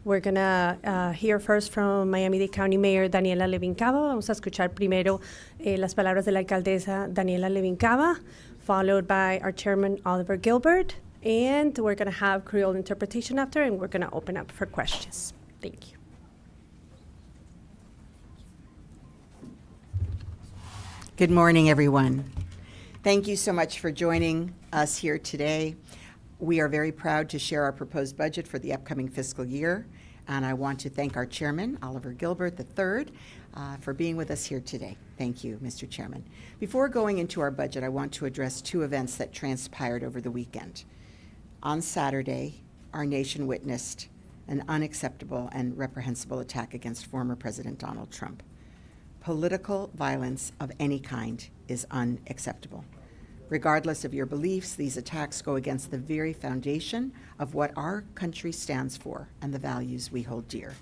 We're going to hear first from Miami-Dade County Mayor Daniella Levine Cava. Vamos a escuchar primero las palabras de la alcaldesa Daniella Levine Cava, followed by our chairman Oliver Gilbert, and we're going to have Creole interpretation after, and we're going to open up for questions. Thank you. Good morning, everyone. Thank you so much for joining us here today. We are very proud to share our proposed budget for the upcoming fiscal year, and I want to thank our chairman, Oliver Gilbert III, for being with us here today. Thank you, Mr. Chairman. Before going into our budget, I want to address two events that transpired over the weekend. On Saturday, our nation witnessed an unacceptable and reprehensible attack against former President Donald Trump. Political violence of any kind is unacceptable. Regardless of your beliefs, these attacks go against the very foundation of what our country stands for and the values we hold dear.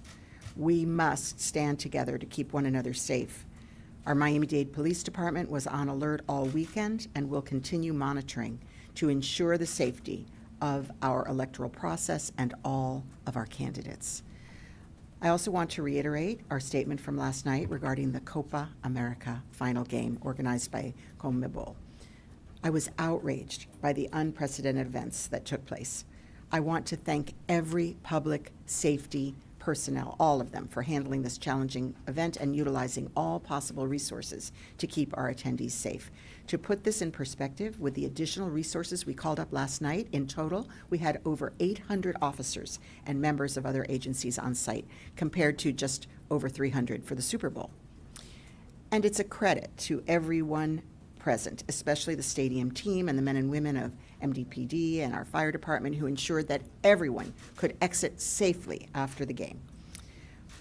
We must stand together to keep one another safe. Our Miami-Dade Police Department was on alert all weekend and will continue monitoring to ensure the safety of our electoral process and all of our candidates. I also want to reiterate our statement from last night regarding the Copa America final game organized by CONMEBOL. I was outraged by the unprecedented events that took place. I want to thank every public safety personnel, all of them, for handling this challenging event and utilizing all possible resources to keep our attendees safe. To put this in perspective, with the additional resources we called up last night, in total, we had over 800 officers and members of other agencies on site, compared to just over 300 for the Super Bowl. And it's a credit to everyone present, especially the stadium team and the men and women of MDPD and our fire department who ensured that everyone could exit safely after the game.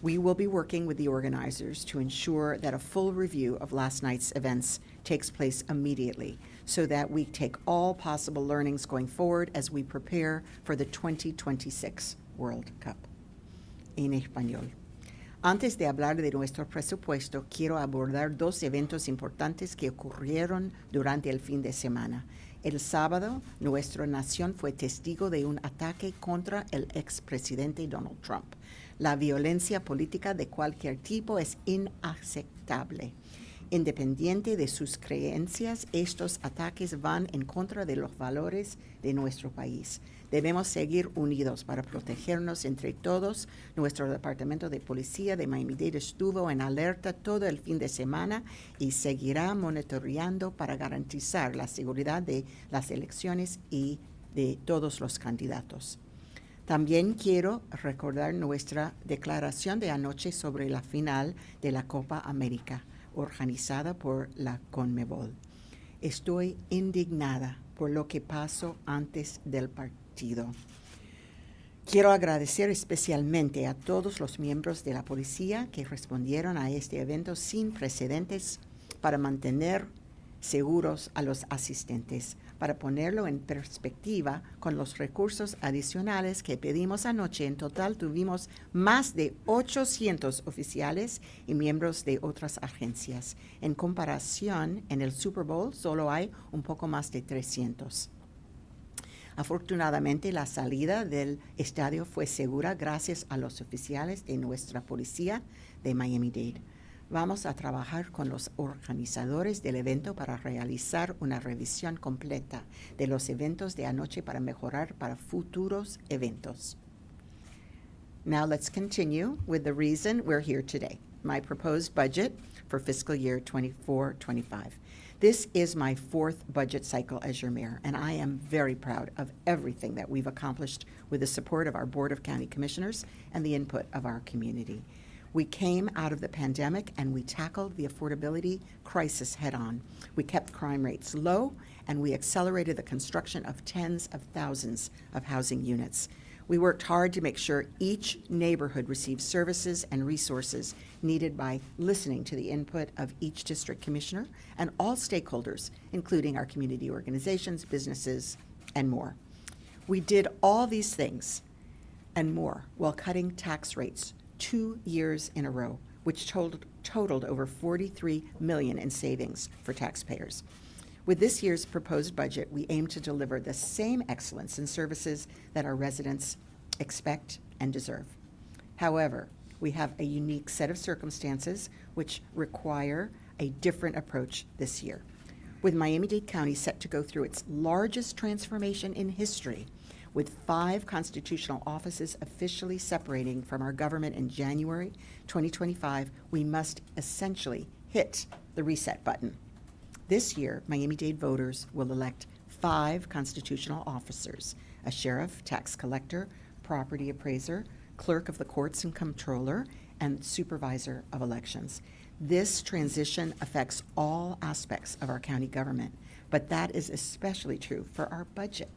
We will be working with the organizers to ensure that a full review of last night's events takes place immediately so that we take all possible learnings going forward as we prepare for the 2026 World Cup. En español. Antes de hablar de nuestro presupuesto, quiero abordar dos eventos importantes que ocurrieron durante el fin de semana. El sábado, nuestra nación fue testigo de un ataque contra el expresidente Donald Trump. La violencia política de cualquier tipo es inaceptable. Independiente de sus creencias, estos ataques van en contra de los valores de nuestro país. Debemos seguir unidos para protegernos entre todos. Nuestro Departamento de Policía de Miami-Dade estuvo en alerta todo el fin de semana y seguirá monitoreando para garantizar la seguridad de las elecciones y de todos los candidatos. También quiero recordar nuestra declaración de anoche sobre la final de la Copa América, organizada por la CONMEBOL. Estoy indignada por lo que pasó antes del partido. Quiero agradecer especialmente a todos los miembros de la policía que respondieron a este evento sin precedentes para mantener seguros a los asistentes. Para ponerlo en perspectiva, con los recursos adicionales que pedimos anoche, en total tuvimos más de 800 oficiales y miembros de otras agencias. En comparación, en el Super Bowl solo hay un poco más de 300. Afortunadamente, la salida del estadio fue segura gracias a los oficiales de nuestra policía de Miami-Dade. Vamos a trabajar con los organizadores del evento para realizar una revisión completa de los eventos de anoche para mejorar para futuros eventos. Now let's continue with the reason we're here today, my proposed budget for fiscal year 24-25. This is my fourth budget cycle as your mayor, and I am very proud of everything that we've accomplished with the support of our Board of County Commissioners and the input of our community. We came out of the pandemic and we tackled the affordability crisis head on. We kept crime rates low and we accelerated the construction of tens of thousands of housing units. We worked hard to make sure each neighborhood received services and resources needed by listening to the input of each district commissioner and all stakeholders, including our community organizations, businesses, and more. We did all these things and more while cutting tax rates 2 years in a row, which totaled over $43 million in savings for taxpayers. With this year's proposed budget, we aim to deliver the same excellence in services that our residents expect and deserve. However, we have a unique set of circumstances which require a different approach this year. With Miami-Dade County set to go through its largest transformation in history, with 5 constitutional offices officially separating from our government in January 2025, we must essentially hit the reset button. This year, Miami-Dade voters will elect 5 constitutional officers: a sheriff, tax collector, property appraiser, clerk of the courts and comptroller, and supervisor of elections. This transition affects all aspects of our county government, but that is especially true for our budget.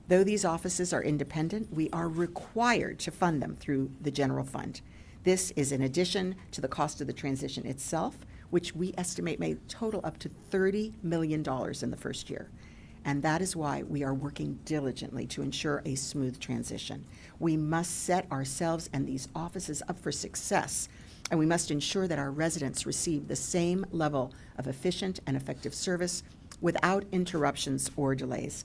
Though these offices are independent, we are required to fund them through the general fund. This is in addition to the cost of the transition itself, which we estimate may total up to $30 million in the first year. And that is why we are working diligently to ensure a smooth transition. We must set ourselves and these offices up for success, and we must ensure that our residents receive the same level of efficient and effective service without interruptions or delays.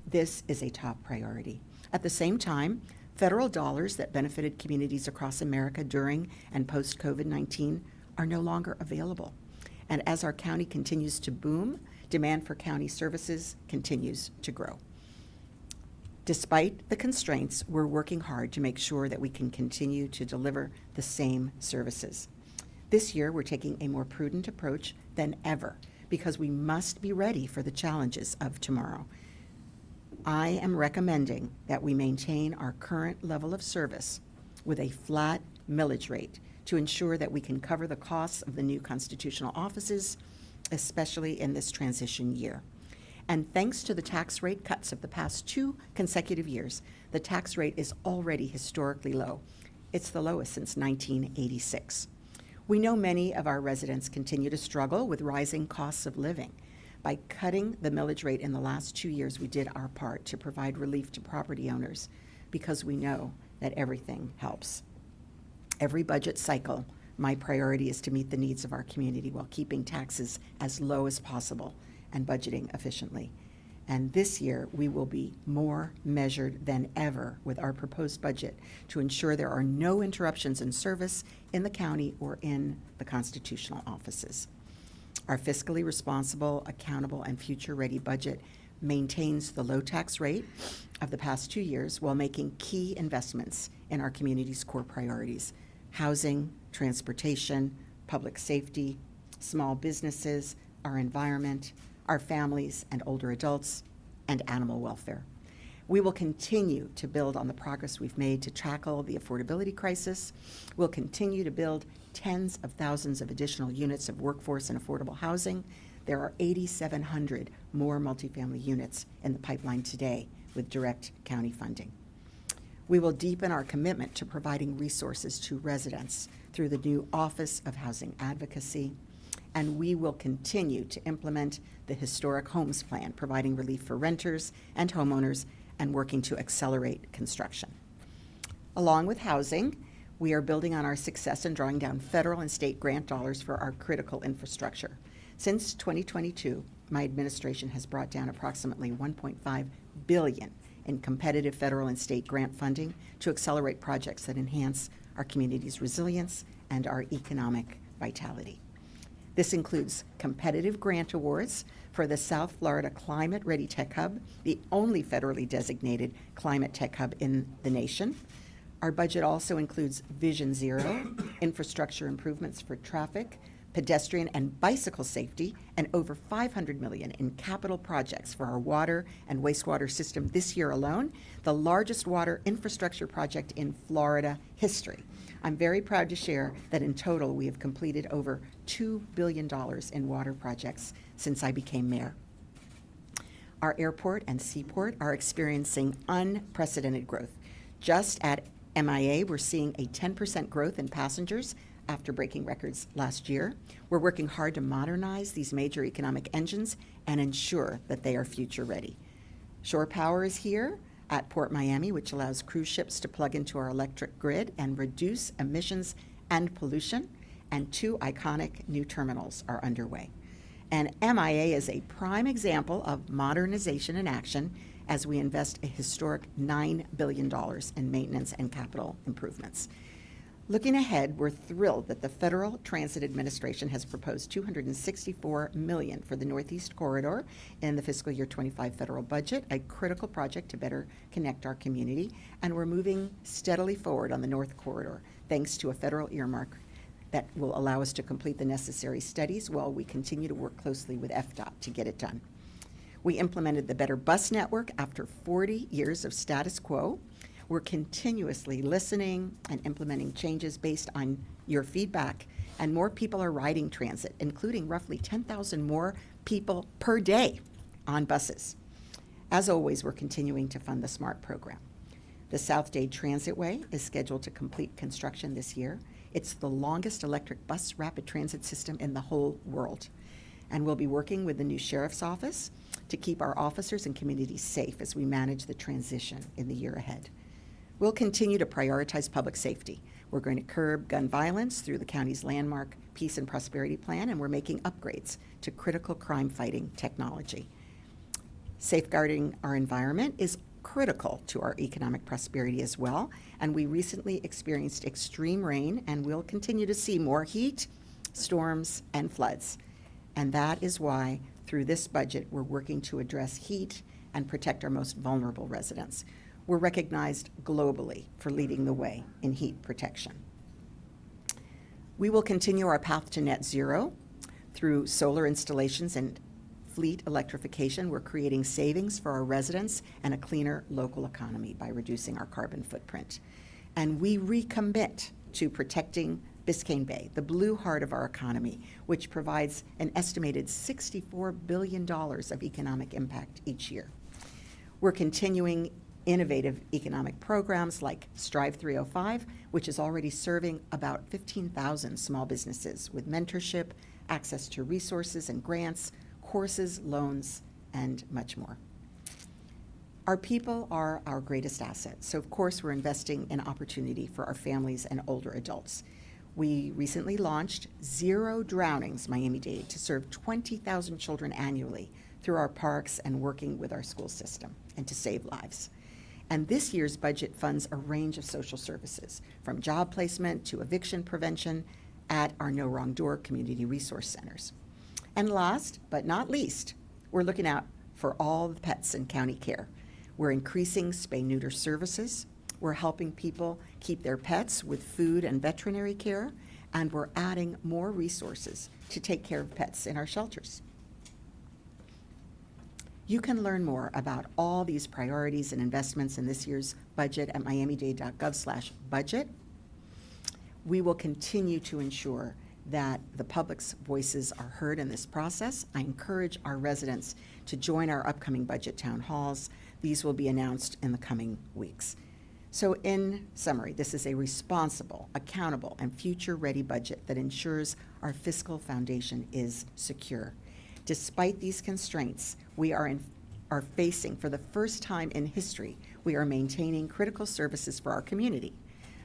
This is a top priority. At the same time, federal dollars that benefited communities across America during and post-COVID-19 are no longer available. And as our county continues to boom, demand for county services continues to grow. Despite the constraints, we're working hard to make sure that we can continue to deliver the same services. This year, we're taking a more prudent approach than ever because we must be ready for the challenges of tomorrow. I am recommending that we maintain our current level of service with a flat millage rate to ensure that we can cover the costs of the new constitutional offices, especially in this transition year. And thanks to the tax rate cuts of the past 2 consecutive years, the tax rate is already historically low. It's the lowest since 1986. We know many of our residents continue to struggle with rising costs of living. By cutting the millage rate in the last 2 years, we did our part to provide relief to property owners because we know that everything helps. Every budget cycle, my priority is to meet the needs of our community while keeping taxes as low as possible and budgeting efficiently. And this year, we will be more measured than ever with our proposed budget to ensure there are no interruptions in service in the county or in the constitutional offices. Our fiscally responsible, accountable, and future-ready budget maintains the low tax rate of the past 2 years while making key investments in our community's core priorities: housing, transportation, public safety, small businesses, our environment, our families and older adults, and animal welfare. We will continue to build on the progress we've made to tackle the affordability crisis. We'll continue to build tens of thousands of additional units of workforce and affordable housing. There are 8,700 more multifamily units in the pipeline today with direct county funding. We will deepen our commitment to providing resources to residents through the new Office of Housing Advocacy, and we will continue to implement the Historic Homes Plan, providing relief for renters and homeowners and working to accelerate construction. Along with housing, we are building on our success in drawing down federal and state grant dollars for our critical infrastructure. Since 2022, my administration has brought down approximately $1.5 billion in competitive federal and state grant funding to accelerate projects that enhance our community's resilience and our economic vitality. This includes competitive grant awards for the South Florida Climate Ready Tech Hub, the only federally designated climate tech hub in the nation. Our budget also includes Vision Zero, infrastructure improvements for traffic, pedestrian and bicycle safety, and over $500 million in capital projects for our water and wastewater system this year alone, the largest water infrastructure project in Florida history. I'm very proud to share that in total we have completed over $2 billion in water projects since I became mayor. Our airport and seaport are experiencing unprecedented growth. Just at MIA, we're seeing a 10% growth in passengers after breaking records last year. We're working hard to modernize these major economic engines and ensure that they are future ready. Shore power is here at Port Miami, which allows cruise ships to plug into our electric grid and reduce emissions and pollution, and 2 iconic new terminals are underway. And MIA is a prime example of modernization in action as we invest a historic $9 billion in maintenance and capital improvements. Looking ahead, we're thrilled that the Federal Transit Administration has proposed $264 million for the Northeast Corridor in the fiscal year 25 federal budget, a critical project to better connect our community, and we're moving steadily forward on the North Corridor, thanks to a federal earmark that will allow us to complete the necessary studies while we continue to work closely with FDOT to get it done. We implemented the Better Bus Network after 40 years of status quo. We're continuously listening and implementing changes based on your feedback, and more people are riding transit, including roughly 10,000 more people per day on buses. As always, we're continuing to fund the SMART program. The South Dade Transitway is scheduled to complete construction this year. It's the longest electric bus rapid transit system in the whole world. And we'll be working with the new sheriff's office to keep our officers and communities safe as we manage the transition in the year ahead. We'll continue to prioritize public safety. We're going to curb gun violence through the county's landmark Peace and Prosperity Plan, and we're making upgrades to critical crime-fighting technology. Safeguarding our environment is critical to our economic prosperity as well, and we recently experienced extreme rain, and we'll continue to see more heat, storms, and floods. And that is why, through this budget, we're working to address heat and protect our most vulnerable residents. We're recognized globally for leading the way in heat protection. We will continue our path to net zero through solar installations and fleet electrification. We're creating savings for our residents and a cleaner local economy by reducing our carbon footprint. And we recommit to protecting Biscayne Bay, the blue heart of our economy, which provides an estimated $64 billion of economic impact each year. We're continuing innovative economic programs like Strive 305, which is already serving about 15,000 small businesses with mentorship, access to resources and grants, courses, loans, and much more. Our people are our greatest asset, so of course we're investing in opportunity for our families and older adults. We recently launched Zero Drownings Miami-Dade to serve 20,000 children annually through our parks and working with our school system and to save lives. And this year's budget funds a range of social services, from job placement to eviction prevention at our No Wrong Door community resource centers. And last but not least, we're looking out for all the pets in county care. We're increasing spay-neuter services. We're helping people keep their pets with food and veterinary care, and we're adding more resources to take care of pets in our shelters. You can learn more about all these priorities and investments in this year's budget at miamidade.gov/budget. We will continue to ensure that the public's voices are heard in this process. I encourage our residents to join our upcoming budget town halls. These will be announced in the coming weeks. So in summary, this is a responsible, accountable, and future-ready budget that ensures our fiscal foundation is secure. Despite these constraints, we are facing, for the first time in history, we are maintaining critical services for our community.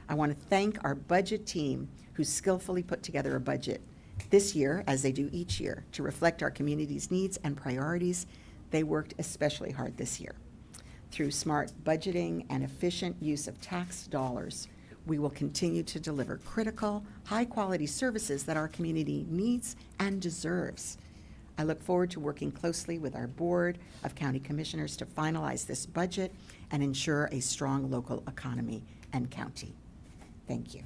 I want to thank our budget team who skillfully put together a budget this year, as they do each year, to reflect our community's needs and priorities. They worked especially hard this year. Through smart budgeting and efficient use of tax dollars, we will continue to deliver critical, high-quality services that our community needs and deserves. I look forward to working closely with our Board of County Commissioners to finalize this budget and ensure a strong local economy and county. Thank you.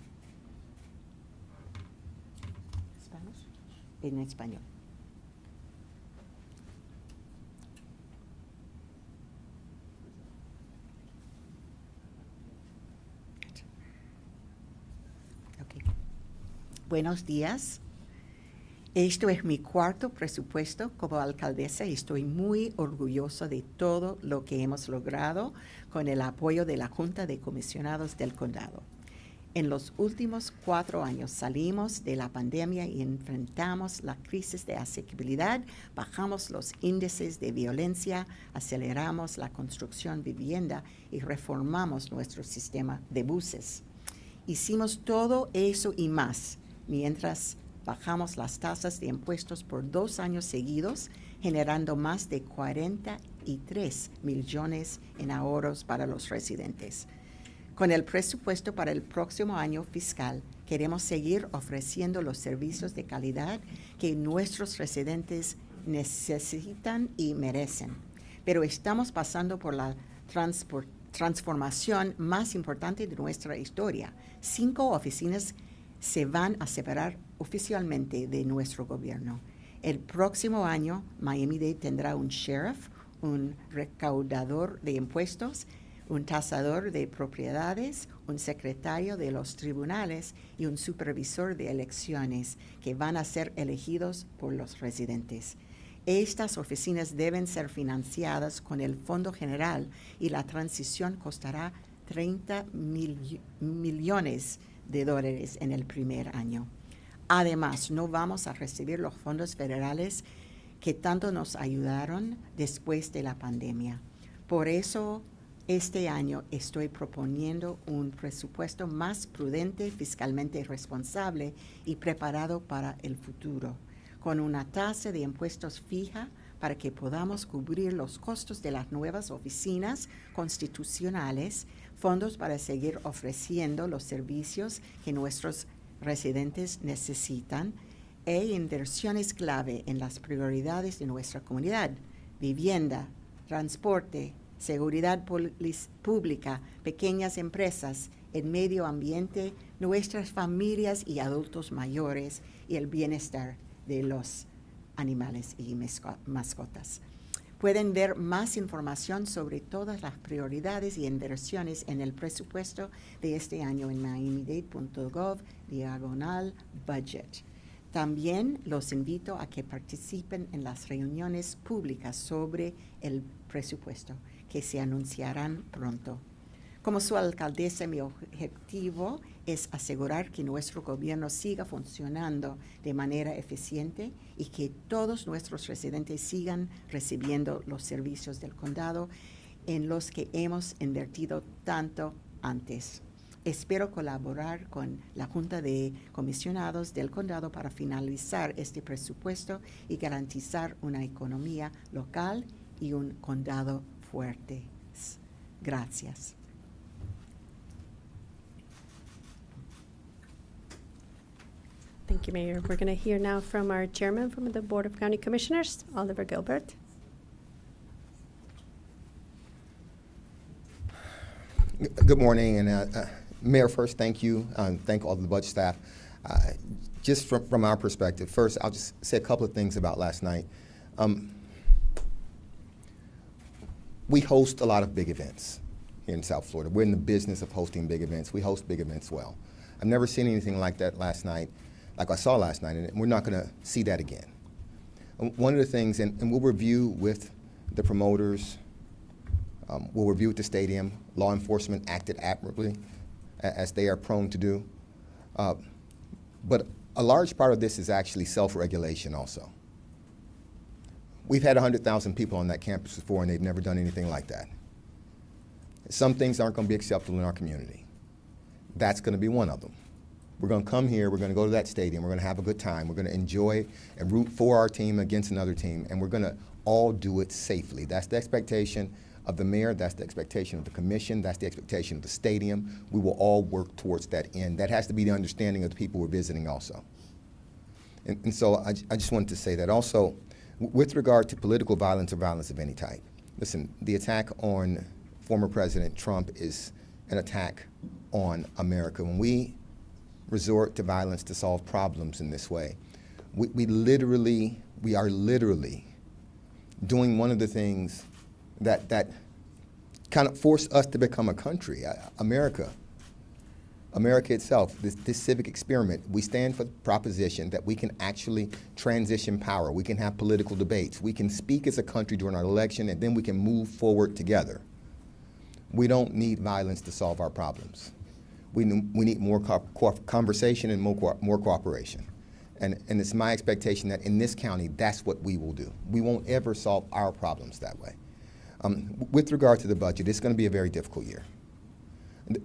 Spanish? En español. Okay. Buenos días. Esto es mi cuarto presupuesto como alcaldesa y estoy muy orgulloso de todo lo que hemos logrado con el apoyo de la Junta de Comisionados del Condado. En los últimos 4 años salimos de la pandemia y enfrentamos la crisis de asequibilidad, bajamos los índices de violencia, aceleramos la construcción de vivienda y reformamos nuestro sistema de buses. Hicimos todo eso y más mientras bajamos las tasas de impuestos por 2 años seguidos, generando más de 40 163 millones en ahorros para los residentes. Con el presupuesto para el próximo año fiscal, queremos seguir ofreciendo los servicios de calidad que nuestros residentes necesitan y merecen. Pero estamos pasando por la transformación más importante de nuestra historia. 5 oficinas se van a separar oficialmente de nuestro gobierno. El próximo año, Miami-Dade tendrá un sheriff, un recaudador de impuestos, un tasador de propiedades, un secretario de los tribunales y un supervisor de elecciones que van a ser elegidos por los residentes. Estas oficinas deben ser financiadas con el Fondo General y la transición costará $30 millones en el primer año. Además, no vamos a recibir los fondos federales que tanto nos ayudaron después de la pandemia. Por eso, este año estoy proponiendo un presupuesto más prudente, fiscalmente responsable y preparado para el futuro, con una tasa de impuestos fija para que podamos cubrir los costos de las nuevas oficinas constitucionales, fondos para seguir ofreciendo los servicios que nuestros residentes necesitan e inversiones clave en las prioridades de nuestra comunidad: vivienda, transporte, seguridad pública, pequeñas empresas, el medio ambiente, nuestras familias y adultos mayores y el bienestar de los animales y mascotas. Pueden ver más información sobre todas las prioridades y inversiones en el presupuesto de este año en miamidade.gov/budget. También los invito a que participen en las reuniones públicas sobre el presupuesto, que se anunciarán pronto. Como su alcaldesa, mi objetivo es asegurar que nuestro gobierno siga funcionando de manera eficiente y que todos nuestros residentes sigan recibiendo los servicios del condado en los que hemos invertido tanto antes. Espero colaborar con la Junta de Comisionados del condado para finalizar este presupuesto y garantizar una economía local y un condado fuerte. Gracias. Thank you, Mayor. We're going to hear now from our chairman from the Board of County Commissioners, Oliver Gilbert. Good morning, and Mayor, first, thank you. Thank all the budget staff. Just from our perspective, first, I'll just say a couple of things about last night. We host a lot of big events here in South Florida. We're in the business of hosting big events. We host big events well. I've never seen anything like that last night, like I saw last night, and we're not going to see that again. One of the things, and we'll review with the promoters, we'll review with the stadium. Law enforcement acted admirably, as they are prone to do. But a large part of this is actually self-regulation also. We've had 100,000 people on that campus before, and they've never done anything like that. Some things aren't going to be acceptable in our community. That's going to be one of them. We're going to come here, we're going to go to that stadium, we're going to have a good time, we're going to enjoy and root for our team against another team, and we're going to all do it safely. That's the expectation of the mayor, that's the expectation of the commission, that's the expectation of the stadium. We will all work towards that end. That has to be the understanding of the people we're visiting also. And so I just wanted to say that. Also, with regard to political violence or violence of any type, listen, the attack on former President Trump is an attack on America. When we resort to violence to solve problems in this way, we are literally doing one of the things that kind of forced us to become a country. America itself, this civic experiment, we stand for the proposition that we can actually transition power. We can have political debates. We can speak as a country during our election, and then we can move forward together. We don't need violence to solve our problems. We need more conversation and more cooperation. And it's my expectation that in this county, that's what we will do. We won't ever solve our problems that way. With regard to the budget, it's going to be a very difficult year.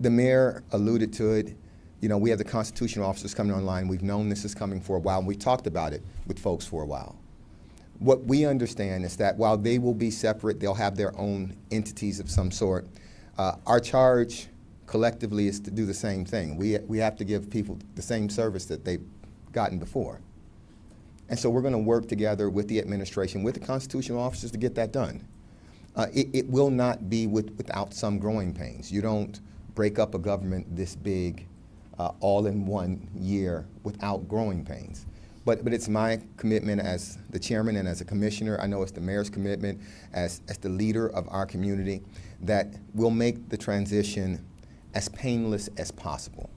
The mayor alluded to it. You know, we have the constitutional officers coming online. We've known this is coming for a while, and we talked about it with folks for a while. What we understand is that while they will be separate, they'll have their own entities of some sort. Our charge collectively is to do the same thing. We have to give people the same service that they've gotten before. And so we're going to work together with the administration, with the constitutional officers to get that done. It will not be without some growing pains. You don't break up a government this big all in 1 year without growing pains. But it's my commitment as the chairman and as a commissioner, I know it's the mayor's commitment as the leader of our community, that we'll make the transition as painless as possible,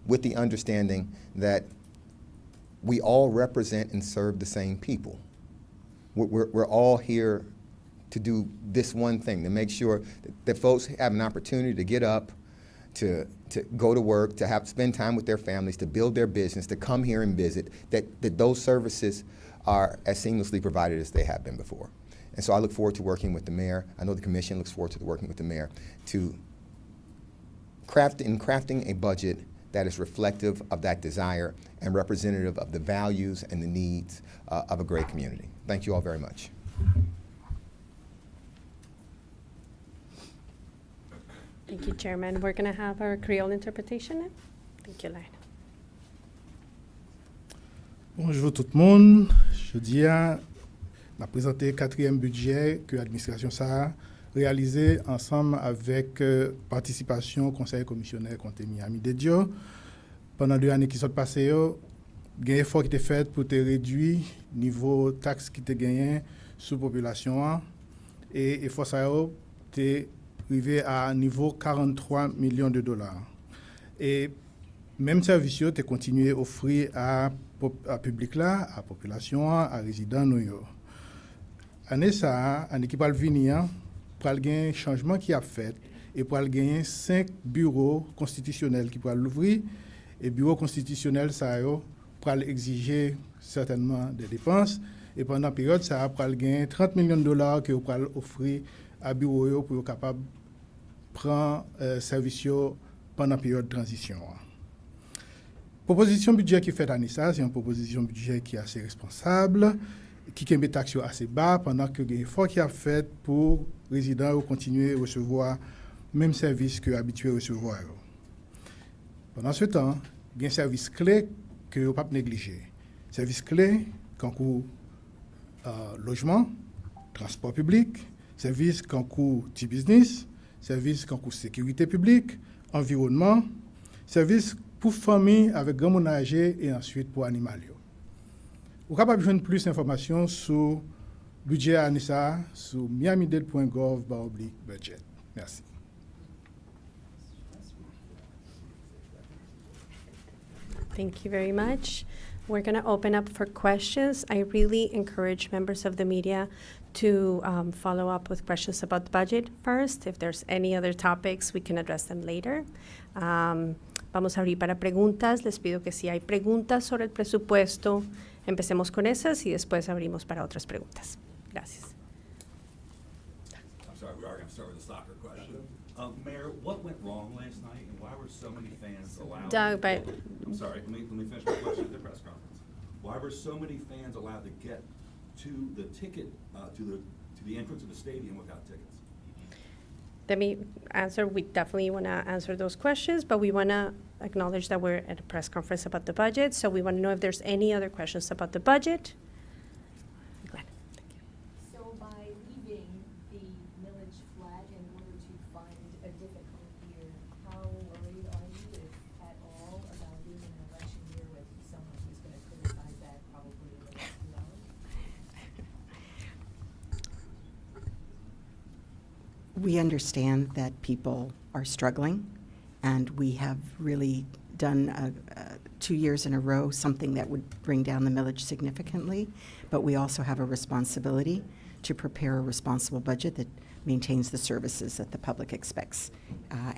with the understanding that we all represent and serve the same people. We're all here to do this one thing, to make sure that folks have an opportunity to get up, to go to work, to spend time with their families, to build their business, to come here and visit, that those services are as seamlessly provided as they have been before. And so I look forward to working with the mayor. I know the commission looks forward to working with the mayor to crafting a budget that is reflective of that desire and representative of the values and the needs of a great community. Thank you all very much. Thank you, Chairman. We're going to have our Creole interpretation now. Thank you, Lynn. Bonjour tout le monde. Je dis à m'a présenté le 4e budget que l'administration a réalisé ensemble avec participation conseil commissionnaire contre Miami de Dio. Pendant 2 années qui sont passées, il y a un effort qui été fait pour te réduire le niveau de taxe qui était gagné sur la population. Et l'effort ça a arrivé à un niveau 43 millions de dollars. Et même service tu as continué à offrir à public là, à population, à résidents New York. Année ça, année qui va venir, pour le changement qui a fait et pour gagner 5 bureaux constitutionnels qui pourront l'ouvrir et bureaux constitutionnels ça pour exiger certainement des dépenses et pendant la période ça pour gagner 30 millions de dollars que pour offrir à bureau pour être capable prendre service pendant la période de transition. Proposition budget qui fait année ça, c'est une proposition budget qui est assez responsable, qui met taxes assez bas pendant que l'effort qui a fait pour résidents continuer à recevoir le même service que habitués à recevoir. Pendant ce temps, il y a un service clé que vous ne pouvez pas négliger. Service clé comme logement, transport public, service comme petit business, service comme sécurité publique, environnement, service pour famille avec grand monde âgé et ensuite pour animaux. Vous pouvez besoin de plus d'informations sur le budget à Anissa sur miamidale.gov/budget. Merci. Thank you very much. We're going to open up for questions. I really encourage members of the media to follow up with questions about the budget first. If there's any other topics, we can address them later. Vamos a abrir para preguntas. Les pido que si hay preguntas sobre el presupuesto, empecemos con esas y después abrimos para otras preguntas. Gracias. I'm sorry, we are going to start with a soccer question. Mayor, what went wrong last night, and why were so many fans allowed? Doug, but I'm sorry. Let me finish my question at the press conference. Why were so many fans allowed to get to the ticket to the entrance of the stadium without tickets? let me answer. We definitely want to answer those questions, but we want to acknowledge that we're at a press conference about the budget, so we want to know if there's any other questions about the budget. Glenn, thank you. So by leaving the millage flat in order to fund a difficult year, how worried are you, if at all, about being in an election year with someone who's going to criticize that probably in the next few hours? We understand that people are struggling, and we have really done 2 years in a row something that would bring down the millage significantly, but we also have a responsibility to prepare a responsible budget that maintains the services that the public expects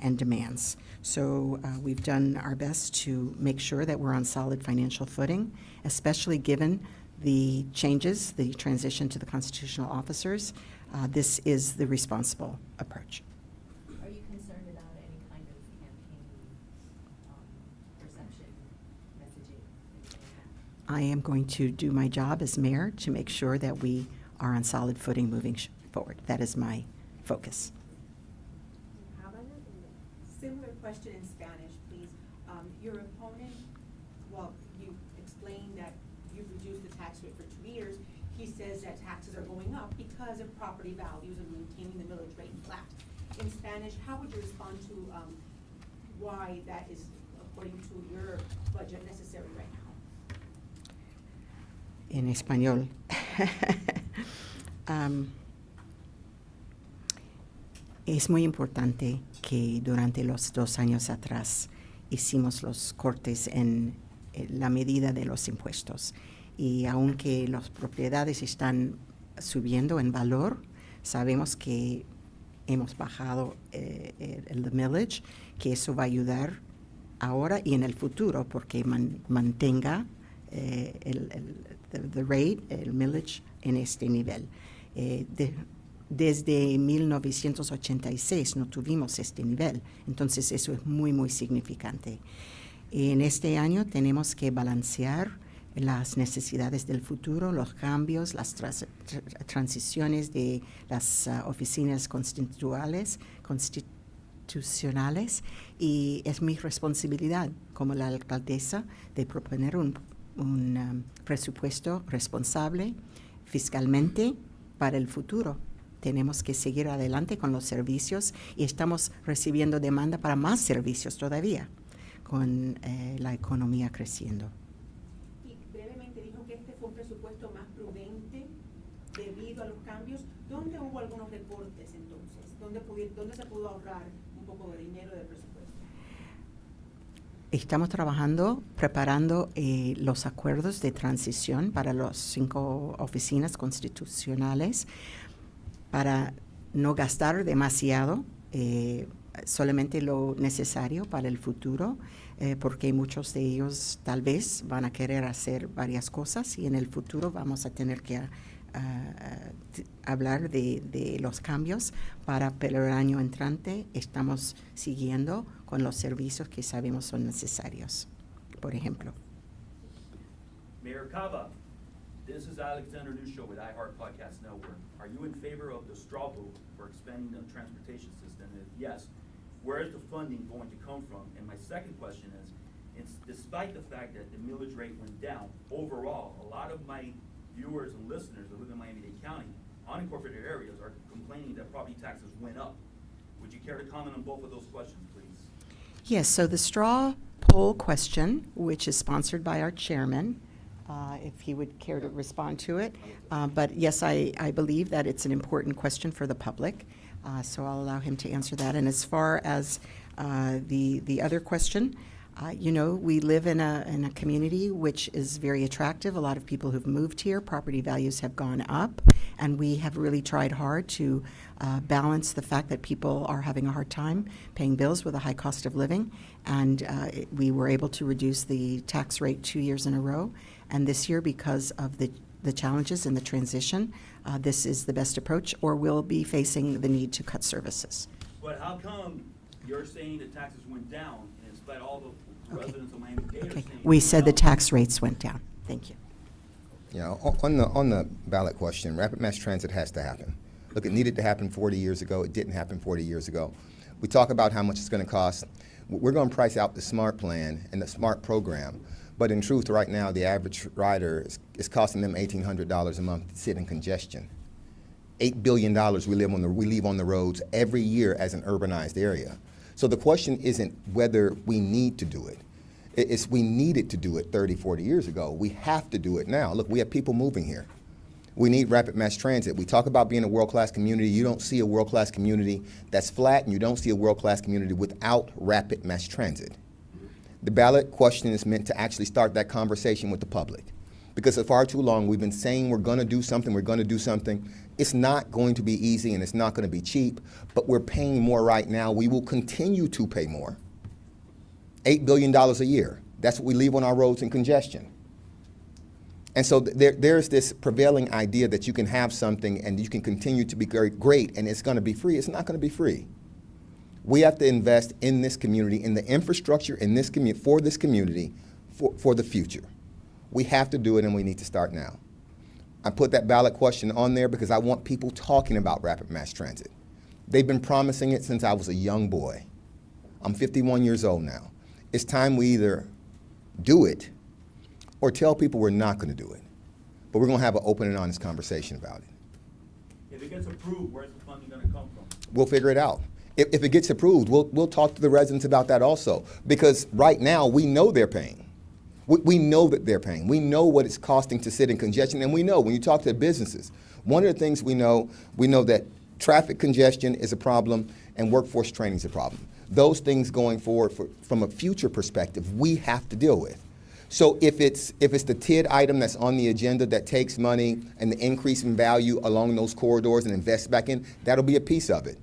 and demands. So we've done our best to make sure that we're on solid financial footing, especially given the changes, the transition to the constitutional officers. This is the responsible approach. Are you concerned about any kind of campaign perception messaging? I am going to do my job as mayor to make sure that we are on solid footing moving forward. That is my focus. How about it? Similar question in Spanish, please. Your opponent, well, you explained that you've reduced the tax rate for 2 years. He says that taxes are going up because of property values and maintaining the millage rate flat. In Spanish, how would you respond to why that is, according to your budget, necessary right now? En español. Es muy importante que durante los 2 años atrás hicimos los cortes en la medida de los impuestos. Y aunque las propiedades están subiendo en valor, sabemos que hemos bajado el millage, que eso va a ayudar ahora y en el futuro porque mantenga the rate, el millage, en este nivel. Desde 1986 no tuvimos este nivel, entonces eso es muy, muy significante. En este año tenemos que balancear las necesidades del futuro, los cambios, las transiciones de las oficinas constitucionales, y es mi responsabilidad como la alcaldesa de proponer un presupuesto responsable fiscalmente para el futuro. Tenemos que seguir adelante con los servicios y estamos recibiendo demanda para más servicios todavía con la economía creciendo. Y brevemente dijo que este fue un presupuesto más prudente debido a los cambios. ¿Dónde hubo algunos recortes entonces? ¿Dónde se pudo ahorrar un poco de dinero del presupuesto? Estamos trabajando, preparando los acuerdos de transición para las 5 oficinas constitucionales para no gastar demasiado, solamente lo necesario para el futuro, porque muchos de ellos tal vez van a querer hacer varias cosas y en el futuro vamos a tener que hablar de los cambios pero el año entrante estamos siguiendo con los servicios que sabemos son necesarios. Por ejemplo. Mayor Cava, this is Alexander Newshow with iHeart Podcast Network. Are you in favor of the straw vote for expanding the transportation system? And if yes, where is the funding going to come from? And my second question is, despite the fact that the millage rate went down, overall, a lot of my viewers and listeners that live in Miami-Dade County, unincorporated areas, are complaining that property taxes went up. Would you care to comment on both of those questions, please? Yes, so the straw poll question, which is sponsored by our chairman, if he would care to respond to it. But yes, I believe that it's an important question for the public, so I'll allow him to answer that. And as far as the other question, we live in a community which is very attractive. A lot of people who've moved here, property values have gone up, and we have really tried hard to balance the fact that people are having a hard time paying bills with a high cost of living. And we were able to reduce the tax rate 2 years in a row. And this year, because of the challenges in the transition, this is the best approach, or we'll be facing the need to cut services. But how come you're saying the taxes went down, and in spite of all the Okay. residents of Miami-Dade are Okay. saying? We said the tax rates went down. Thank you. On the ballot question, rapid mass transit has to happen. Look, it needed to happen 40 years ago. It didn't happen 40 years ago. We talk about how much it's going to cost. We're going to price out the SMART plan and the SMART program. But in truth, right now, the average rider is costing them $1,800 a month to sit in congestion. $8 billion we leave on the roads every year as an urbanized area. So the question isn't whether we need to do it. It's we needed to do it 30, 40 years ago. We have to do it now. Look, we have people moving here. We need rapid mass transit. We talk about being a world-class community. You don't see a world-class community that's flat, and you don't see a world-class community without rapid mass transit. The ballot question is meant to actually start that conversation with the public. Because for far too long, we've been saying we're going to do something. It's not going to be easy, and it's not going to be cheap, but we're paying more right now. We will continue to pay more. $8 billion a year. That's what we leave on our roads in congestion. And so there's this prevailing idea that you can have something and you can continue to be very great and it's going to be free. It's not going to be free. We have to invest in this community, in the infrastructure in this for this community, for the future. We have to do it, and we need to start now. I put that ballot question on there because I want people talking about rapid mass transit. They've been promising it since I was a young boy. I'm 51 years old now. It's time we either do it or tell people we're not going to do it. But we're going to have an open and honest conversation about it. If it gets approved, where's the funding gonna come from? We'll figure it out. If it gets approved, we'll talk to the residents about that also. Because right now, we know they're paying. We know that they're paying. We know what it's costing to sit in congestion. And we know when you talk to businesses, one of the things we know that traffic congestion is a problem and workforce training is a problem. Those things going forward from a future perspective, we have to deal with. So if it's the TID item that's on the agenda that takes money and the increase in value along those corridors and invest back in, that'll be a piece of it.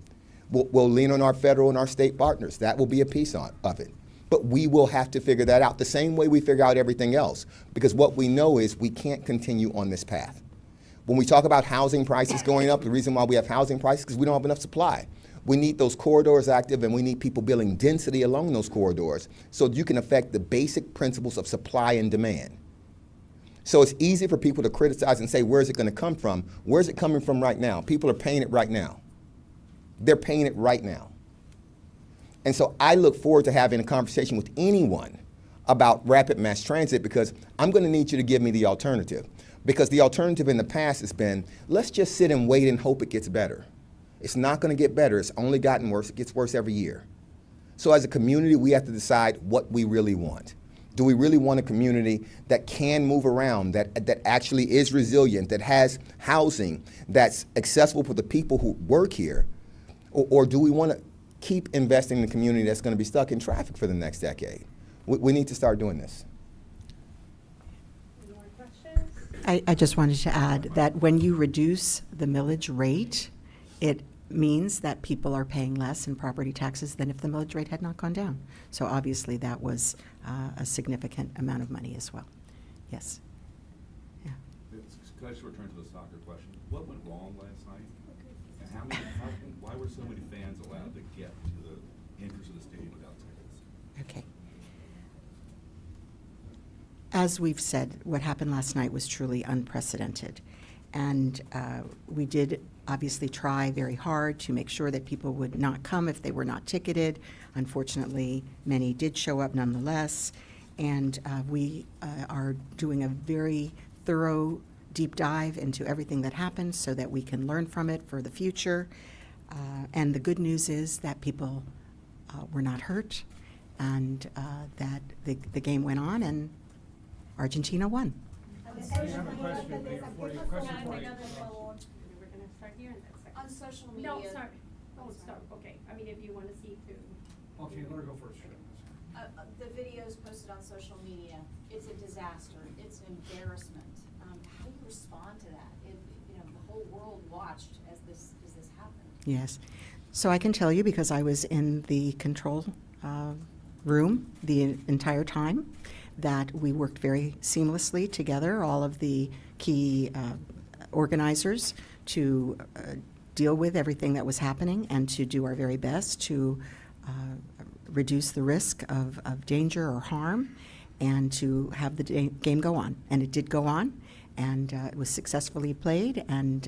We'll lean on our federal and our state partners. That will be a piece of it. But we will have to figure that out the same way we figure out everything else. Because what we know is we can't continue on this path. When we talk about housing prices going up, the reason why we have housing prices is because we don't have enough supply. We need those corridors active, and we need people building density along those corridors so that you can affect the basic principles of supply and demand. So it's easy for people to criticize and say, where's it going to come from? Where's it coming from right now? People are paying it right now. They're paying it right now. And so I look forward to having a conversation with anyone about rapid mass transit because I'm going to need you to give me the alternative. Because the alternative in the past has been, let's just sit and wait and hope it gets better. It's not going to get better. It's only gotten worse. It gets worse every year. So as a community, we have to decide what we really want. Do we really want a community that can move around, that actually is resilient, that has housing, that's accessible for the people who work here? Or do we want to keep investing in a community that's going to be stuck in traffic for the next decade? We need to start doing this. Any more questions? I just wanted to add that when you reduce the millage rate, it means that people are paying less in property taxes than if the millage rate had not gone down. So obviously that was a significant amount of money as well. Yes. Yeah. Could I just return to the soccer question? What went wrong last night? And why were so many fans allowed to get to the entrance of the stadium without tickets? Okay. As we've said, what happened last night was truly unprecedented. And we did obviously try very hard to make sure that people would not come if they were not ticketed. Unfortunately, many did show up nonetheless. And we are doing a very thorough deep dive into everything that happened so that we can learn from it for the future. And the good news is that people were not hurt and that the game went on and Argentina won. On social media. No, sorry. Oh, sorry. Okay. I mean, if you want to see too. Okay, let her go first. The videos posted on social media, it's a disaster. It's an embarrassment. How do you respond to that? The whole world watched as this happened. Yes. So I can tell you because I was in the control room the entire time that we worked very seamlessly together, all of the key organizers, to deal with everything that was happening and to do our very best to reduce the risk of danger or harm and to have the game go on. And it did go on, and it was successfully played, and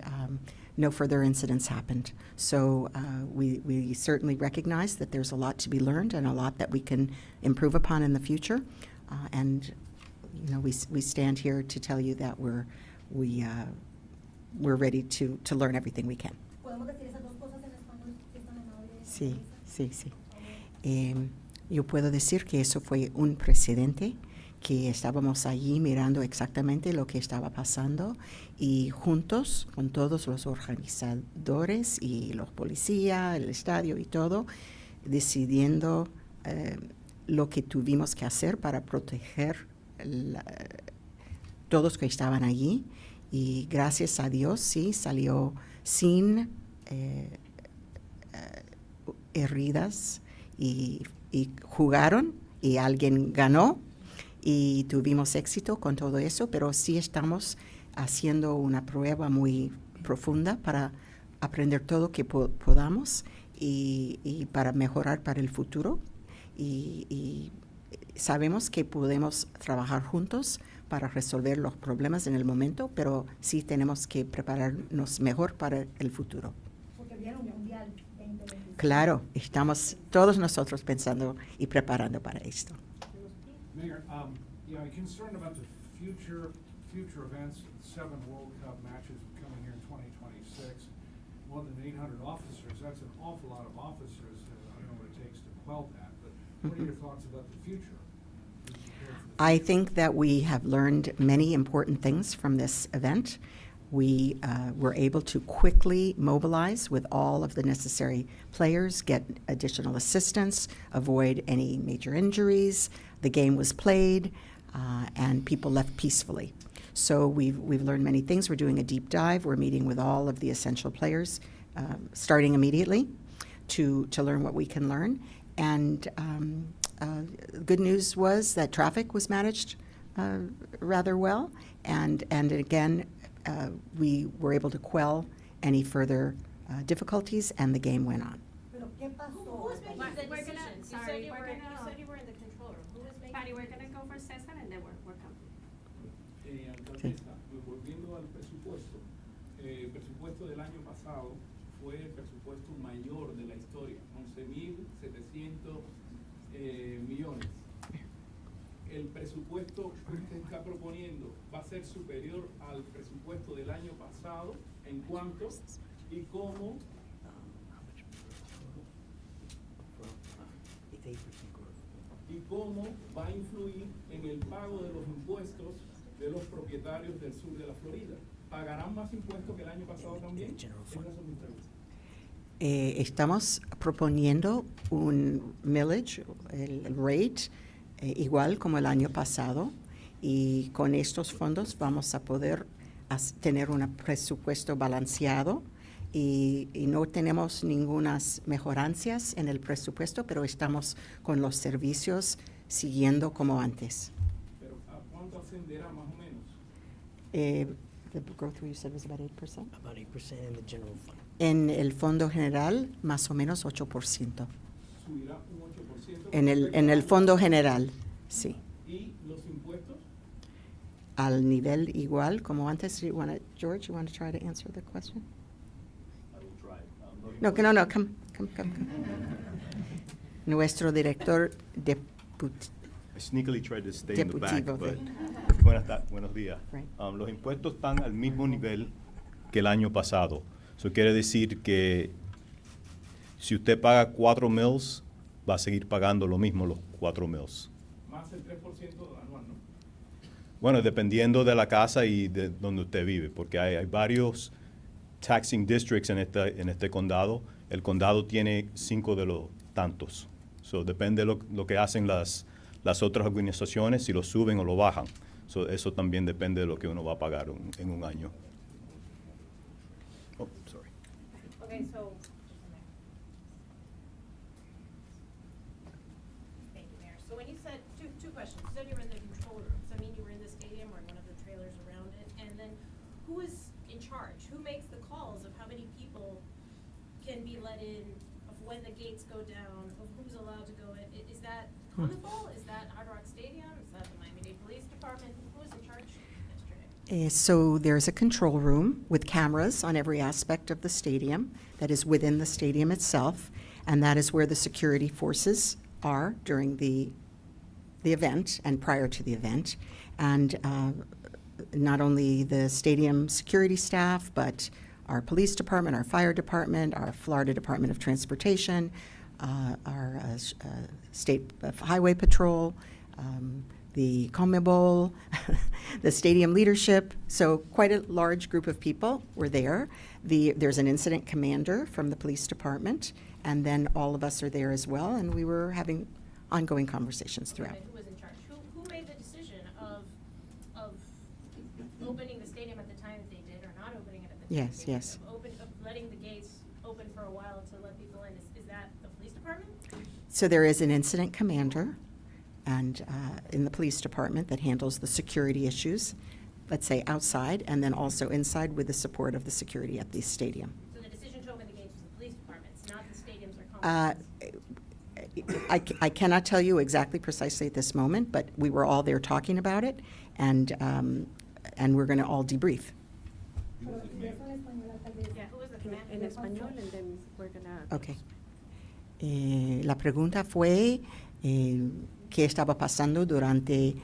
no further incidents happened. So we certainly recognize that there's a lot to be learned and a lot that we can improve upon in the future. And we stand here to tell you that we're ready to learn everything we can. Sí, sí, sí. Yo puedo decir que eso fue un precedente, que estábamos allí mirando exactamente lo que estaba pasando y juntos con todos los organizadores y los policías, el estadio y todo, decidiendo lo que tuvimos que hacer para proteger todos que estaban allí. Y gracias a Dios, sí, salió sin heridas y jugaron y alguien ganó y tuvimos éxito con todo eso, pero sí estamos haciendo una prueba muy profunda para aprender todo que podamos y para mejorar para el futuro y sabemos que podemos trabajar juntos para resolver los problemas en el momento, pero sí tenemos que prepararnos mejor para el futuro. Porque viene un mundial 2025. Claro, estamos todos nosotros pensando y preparando para esto. Mayor, I'm concerned about the future events, 7 World Cup matches coming here in 2026. More than 800 officers, that's an awful lot of officers. I don't know what it takes to quell that, but what are your thoughts about the future? I think that we have learned many important things from this event. We were able to quickly mobilize with all of the necessary players, get additional assistance, avoid any major injuries. The game was played, and people left peacefully. So we've learned many things. We're doing a deep dive. We're meeting with all of the essential players, starting immediately, to learn what we can learn. And good news was that traffic was managed rather well, and again, we were able to quell any further difficulties, and the game went on. Pero ¿qué pasó? Who was making the We're gonna- decisions? You sorry, said you we're were, gonna- you said you were in the control room. Who was making? Patty, the we're gonna decisions? go for Cesar and then we're coming. Alcaldesa, volviendo al presupuesto, el presupuesto del año pasado fue el presupuesto mayor de la historia, 11.700 millones. El presupuesto que usted está proponiendo va a ser superior al presupuesto del año pasado, ¿en cuánto y cómo? ¿Y cómo va a influir en el pago de los impuestos de los propietarios del sur de la Florida? ¿Pagarán más impuestos que el año pasado también? Esas son mis preguntas. Estamos proponiendo un millage, el rate, igual como el año pasado, y con estos fondos vamos a poder tener un presupuesto balanceado y no tenemos ningunas mejorancias en el presupuesto, pero estamos con los servicios siguiendo como antes. ¿Pero a cuánto ascenderá más o menos? The growth you said was about 8%? About 8% in the general fund. En el fondo general, más o menos 8%. ¿Subirá un 8%? En el fondo general, sí. ¿Y los impuestos? Al nivel igual como antes. George, you want to try to answer the question? I will try. No, come. Nuestro director I sneakily tried to stay in the back, Deputivo, but sí. buenos días. Right. Los impuestos están al mismo nivel que el año pasado. Eso quiere decir que si usted paga 4 mills, va a seguir pagando lo mismo los 4 mills. Más el 3% anual, ¿no? Bueno, dependiendo de la casa y de donde usted vive, porque hay varios taxing districts en este condado. El condado tiene 5 de los tantos. So, depende de lo que hacen las otras organizaciones, si lo suben o lo bajan. So, eso también depende de lo que uno va a pagar en un año. Oh, sorry. Okay, so. Thank you, Mayor. So when you said, two questions. You said you were in the control room. So I mean you were in the stadium or in one of the trailers around it? And then who is in charge? Who makes the calls of how many people can be let in, of when the gates go down, of who's allowed to go in? Is that Carnival? Is that Hard Rock Stadium? Is that the Miami-Dade Police Department? Who is in charge yesterday? So there's a control room with cameras on every aspect of the stadium that is within the stadium itself, and that is where the security forces are during the event and prior to the event. And not only the stadium security staff, but our police department, our fire department, our Florida Department of Transportation, our state highway patrol, the CONMEBOL, the stadium leadership. So quite a large group of people were there. There's an incident commander from the police department, and then all of us are there as well, and we were having ongoing conversations throughout. Okay, who was in charge? Who made the decision of opening the stadium at the time that they did, or not opening it at the time Yes, that they yes. did? Of letting the gates open for a while to let people in, is that the police department? So there is an incident commander and in the police department that handles the security issues, let's say outside, and then also inside with the support of the security at the stadium. So the decision to open the gates was the police department's, not the stadiums or complex? I cannot tell you exactly precisely at this moment, but we were all there talking about it, and we're going to all debrief. En español, and then we're gonna. Okay. La pregunta fue qué estaba pasando durante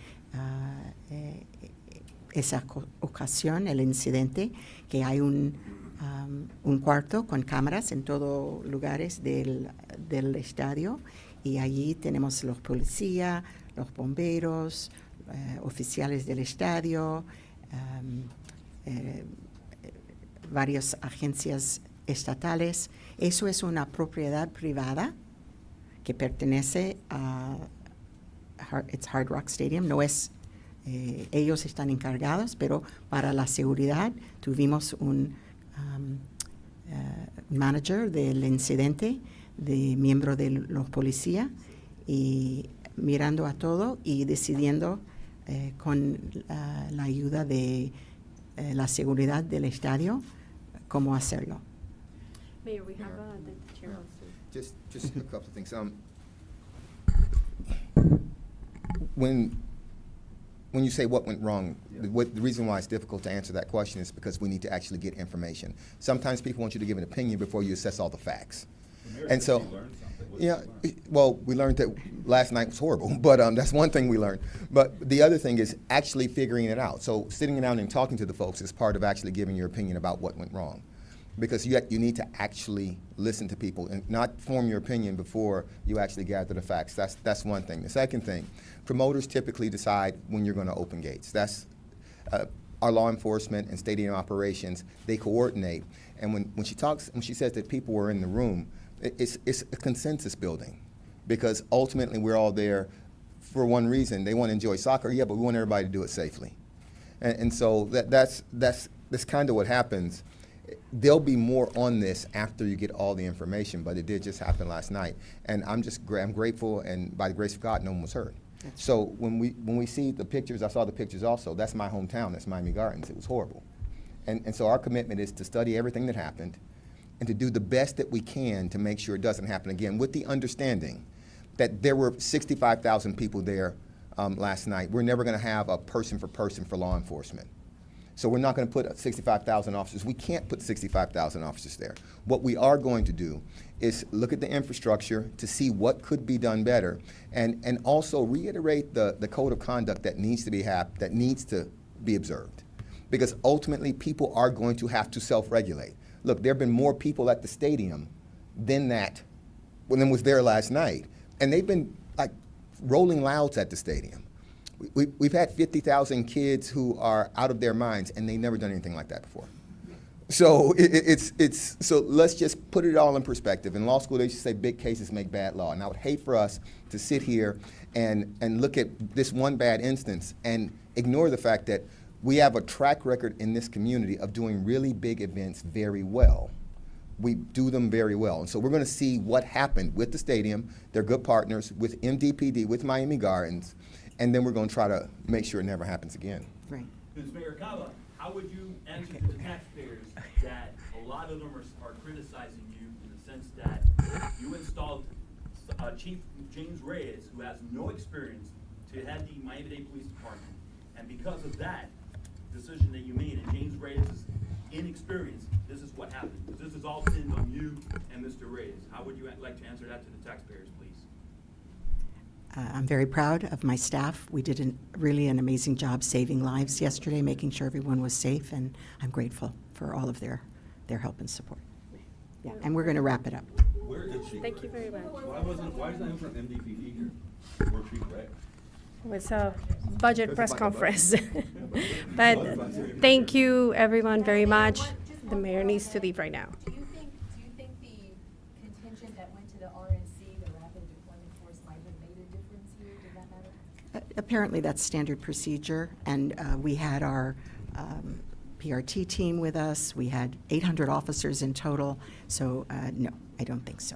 esa ocasión, el incidente, que hay un cuarto con cámaras en todos lugares del estadio, y allí tenemos los policías, los bomberos, oficiales del estadio, varias agencias estatales. Eso es una propiedad privada que pertenece a Hard Rock Stadium. No es, ellos están encargados, pero para la seguridad tuvimos un manager del incidente, de miembro de los policías, y mirando a todo y decidiendo con la ayuda de la seguridad del estadio cómo hacerlo. Mayor, we have the chair also. Just a couple of things. When you say what went wrong, the reason why it's difficult to answer that question is because we need to actually get information. Sometimes people want you to give an opinion before you assess all the facts. And so, yeah, well, we learned that last night was horrible, but that's one thing we learned. But the other thing is actually figuring it out. So sitting down and talking to the folks is part of actually giving your opinion about what went wrong. Because you need to actually listen to people and not form your opinion before you actually gather the facts. That's one thing. The second thing, promoters typically decide when you're going to open gates. That's our law enforcement and stadium operations. They coordinate. And when she says that people were in the room, it's a consensus building, because ultimately we're all there for one reason. They want to enjoy soccer, yeah, but we want everybody to do it safely. And so that's kind of what happens. There'll be more on this after you get all the information, but it did just happen last night. And I'm grateful, and by the grace of God, no one was hurt. So when we see the pictures, I saw the pictures also, that's my hometown, that's Miami Gardens. It was horrible. And so our commitment is to study everything that happened and to do the best that we can to make sure it doesn't happen again, with the understanding that there were 65,000 people there last night. We're never going to have a person for law enforcement. So we're not going to put 65,000 officers. We can't put 65,000 officers there. What we are going to do is look at the infrastructure to see what could be done better, and also reiterate the code of conduct that needs to be observed. Because ultimately, people are going to have to self-regulate. Look, there have been more people at the stadium than was there last night, and they've been like rolling louds at the stadium. We've had 50,000 kids who are out of their minds, and they've never done anything like that before. So so let's just put it all in perspective. In law school, they used to say big cases make bad law, and I would hate for us to sit here and look at this one bad instance and ignore the fact that we have a track record in this community of doing really big events very well. We do them very well. And so we're going to see what happened with the stadium. They're good partners with MDPD, with Miami Gardens, and then we're going to try to make sure it never happens again. Right. Ms. Mayor Cava, how would you answer to the taxpayers that a lot of them are criticizing you in the sense that you installed Chief James Reyes, who has no experience, to head the Miami-Dade Police Department, and because of that decision that you made and James Reyes' inexperience, this is what happened. This is all pinned on you and Mr. Reyes. How would you like to answer that to the taxpayers, please? I'm very proud of my staff. We did really an amazing job saving lives yesterday, making sure everyone was safe, and I'm grateful for all of their help and support. Yeah, and we're going to wrap it up. Where is she? Thank you very much. Why is not from MDPD here? Where's she, right? It's a budget press conference. But thank you, everyone, very much. The mayor needs to leave right now. Do you think the contingent that went to the RNC, the rapid deployment force, might have made a difference here? Did that matter? Apparently, that's standard procedure, and we had our PRT team with us. We had 800 officers in total, so no, I don't think so.